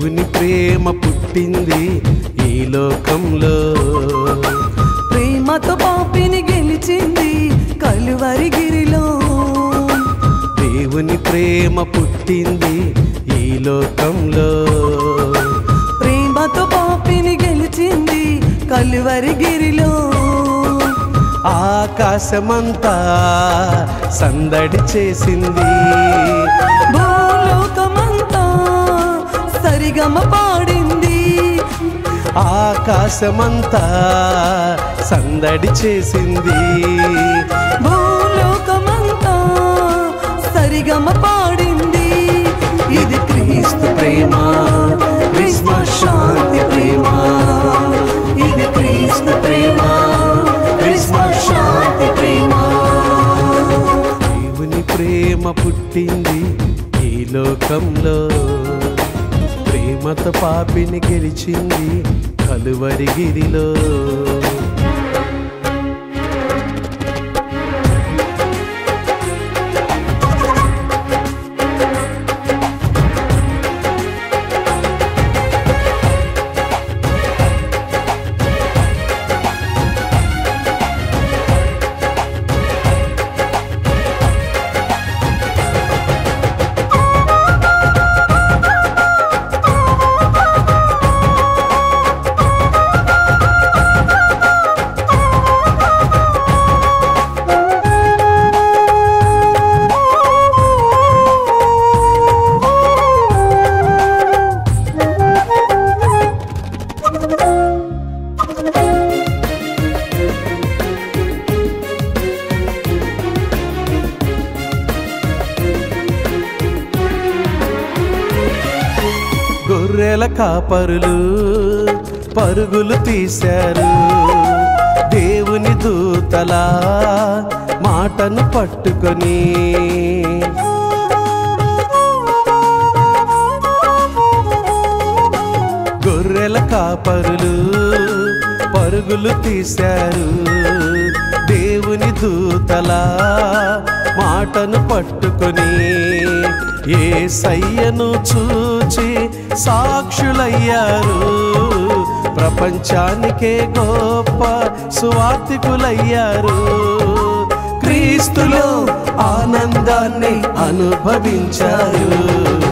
దేవుని ప్రేమ పుట్టింది ఈ లోకంలో, ప్రేమతో పాపిని గెలిచింది కలువరిగిరిలో. దేవుని ప్రేమ పుట్టింది ఈ లోకంలో, ప్రేమతో పాపిని గెలిచింది కలువరిగిరిలో. ఆకాశమంతా సందడి చేసింది, భూలోకమంతా సరిగమ పాడింది. ఆకాశమంతా సందడి చేసింది, భూలోకమంతా సరిగమ పాడింది. ఇది క్రీస్తు ప్రేమ, క్రిస్మస్ శాంతి ప్రేమ. ఇది క్రీస్తు ప్రేమ, క్రిస్మస్ శాంతి ప్రేమ. దేవుని ప్రేమ పుట్టింది ఈ లోకంలో, ప్రేమతో పాపిని గెలిచింది కలువరిగిరిలో. గొర్రెల కాపరులు పరుగులు తీశారు, దేవుని దూతల మాటను పట్టుకొని. గొర్రెల కాపరులు పరుగులు తీశారు, దేవుని దూతల మాటను పట్టుకొని. యేసయ్యను చూచి సాక్షులయ్యారు, ప్రపంచానికే గొప్ప సువార్తికులయ్యారు. క్రీస్తులో ఆనందాన్ని అనుభవించారు.